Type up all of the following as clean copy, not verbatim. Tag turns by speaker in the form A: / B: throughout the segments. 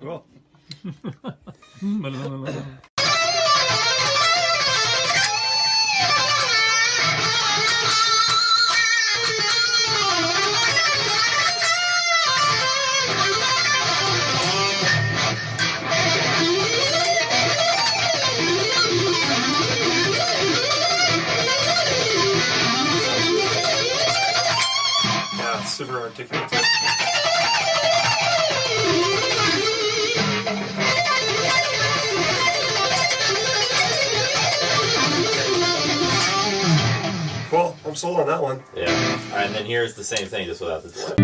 A: Cool. Yeah, super articulate. Cool, I'm sold on that one.
B: Yeah. All right, and then here's the same thing, just without the delay.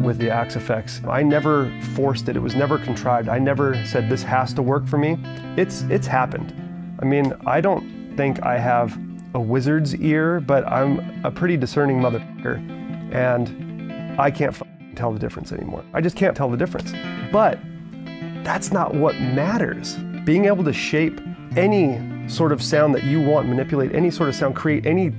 C: With the axe effects, I never forced it. It was never contrived. I never said this has to work for me. It's happened. I mean, I don't think I have a wizard's ear, but I'm a pretty discerning motherfucker, and I can't tell the difference anymore. I just can't tell the difference. But that's not what matters. Being able to shape any sort of sound that you want, manipulate any sort of sound, create any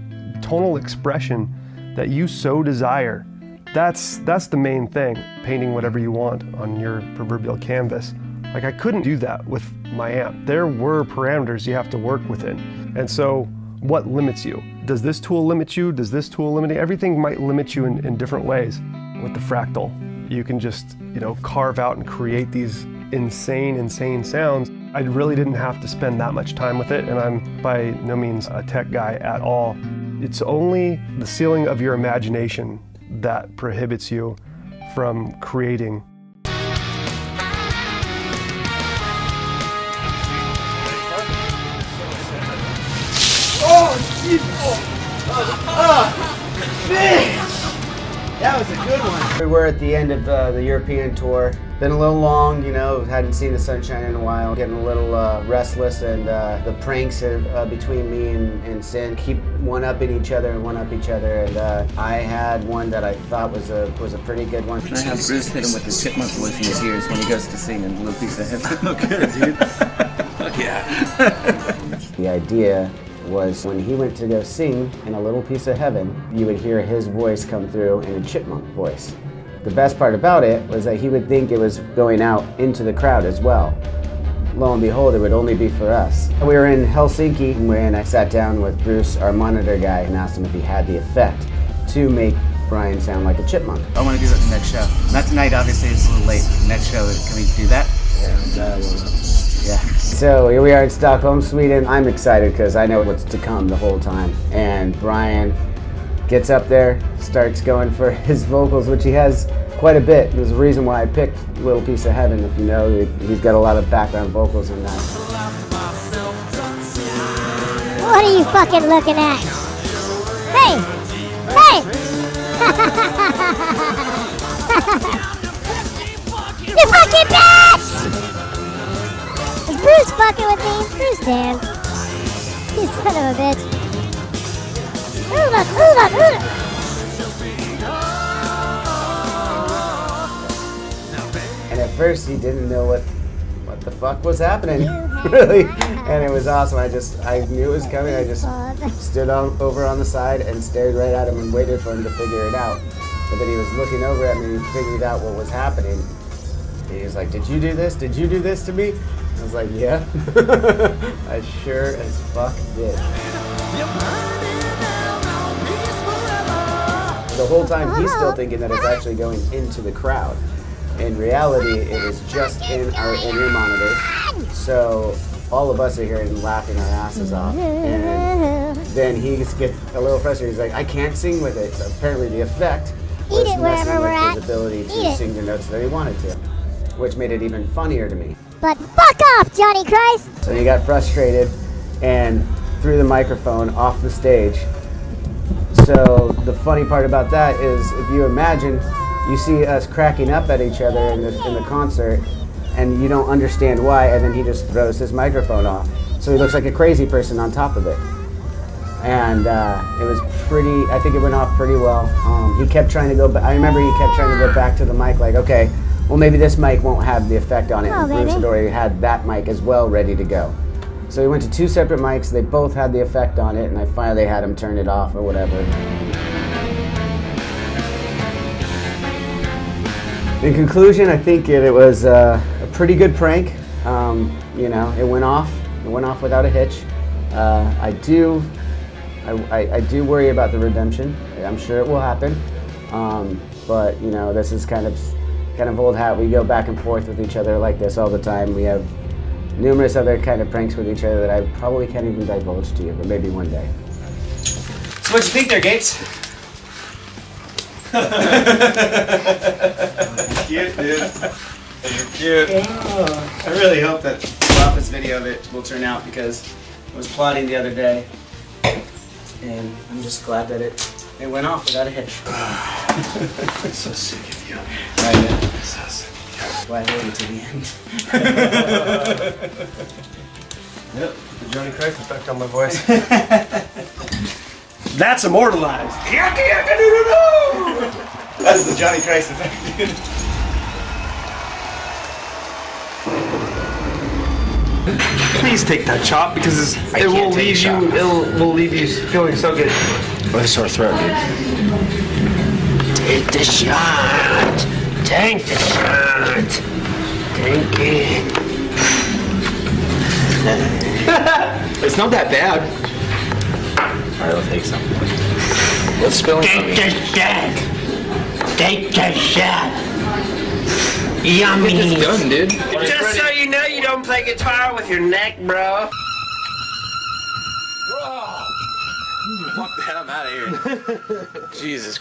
C: tonal expression that you so desire, that's the main thing. Painting whatever you want on your proverbial canvas. Like, I couldn't do that with my amp. There were parameters you have to work within. And so what limits you? Does this tool limit you? Does this tool limit you? Everything might limit you in different ways. With the fractal, you can just, carve out and create these insane sounds. I really didn't have to spend that much time with it, and I'm by no means a tech guy at all. It's only the ceiling of your imagination that prohibits you from creating.
D: Oh, Jesus! Man! That was a good one. We were at the end of the European tour. Been a little long, hadn't seen the sunshine in a while. Getting a little restless, and the pranks between me and Syn keep one-upping each other. And I had one that I thought was a pretty good one.
E: I have Bruce hit him with the chipmunk voice in his ears when he goes to sing in Little Piece of Heaven. Look good, dude. Fuck yeah.
D: The idea was when he went to go sing in A Little Piece of Heaven, you would hear his voice come through in a chipmunk voice. The best part about it was that he would think it was going out into the crowd as well. Lo and behold, it would only be for us. We were in Helsinki when I sat down with Bruce, our monitor guy, and asked him if he had the effect to make Brian sound like a chipmunk.
E: I want to do that the next show. Not tonight, obviously, it's a little late. Next show, can we do that?
D: Yeah. So here we are in Stockholm, Sweden. I'm excited because I know what's to come the whole time. And Brian gets up there, starts going for his vocals, which he has quite a bit. There's a reason why I picked Little Piece of Heaven. If you know, he's got a lot of background vocals in that.
F: What are you fucking looking at? Hey! Hey! You fucking bitch! Is Bruce fucking with me? Bruce dance. You son of a bitch.
D: And at first he didn't know what the fuck was happening, really. And it was awesome. I knew it was coming. I just stood over on the side and stared right at him and waited for him to figure it out. But then he was looking over at me and he figured out what was happening. He was like, "Did you do this? Did you do this to me?" I was like, "Yeah." I sure as fuck did. The whole time he's still thinking that it's actually going into the crowd. In reality, it is just in our in-ear monitor. So all of us are here and laughing our asses off. And then he gets a little frustrated. He's like, "I can't sing with it." So apparently the effect was messing with his ability to sing the notes that he wanted to, which made it even funnier to me.
F: But fuck off, Johnny Christ!
D: So he got frustrated and threw the microphone off the stage. So the funny part about that is, if you imagine, you see us cracking up at each other in the concert, and you don't understand why, and then he just throws his microphone off. So he looks like a crazy person on top of it. And it was pretty, I think it went off pretty well. He kept trying to go back. I remember he kept trying to go back to the mic like, okay, well maybe this mic won't have the effect on it. And Bruce had already had that mic as well ready to go. So we went to 2 separate mics. They both had the effect on it, and I finally had him turn it off or whatever. In conclusion, I think it was a pretty good prank. You know, it went off. It went off without a hitch. I do worry about the redemption. I'm sure it will happen. But you know, this is kind of old hat. We go back and forth with each other like this all the time. We have numerous other kind of pranks with each other that I probably can't even divulge to you, but maybe one day.
E: So what'd you think there, Gates? Cute, dude. You're cute. I really hope that the office video of it will turn out, because I was plotting the other day, and I'm just glad that it went off without a hitch.
A: I'm so sick of you.
E: I know.
A: So sick.
E: That's why I waited to the end.
C: Yep, the Johnny Christ effect on my voice.
E: That's immortalized. That's the Johnny Christ effect, dude.
C: Please take that shot, because it will leave you. It will leave you feeling so good.
A: What a sore throat, dude.
G: Take the shot. Take the shot. Take it.
E: It's not that bad.
B: Alright, let's take some.
E: What's spilling from
G: Take the shot. Take the shot. Yummy.
E: It's done, dude.
G: Just so you know, you don't play guitar with your neck, bro.
B: Fuck that, I'm out of here.
E: Jesus Christ.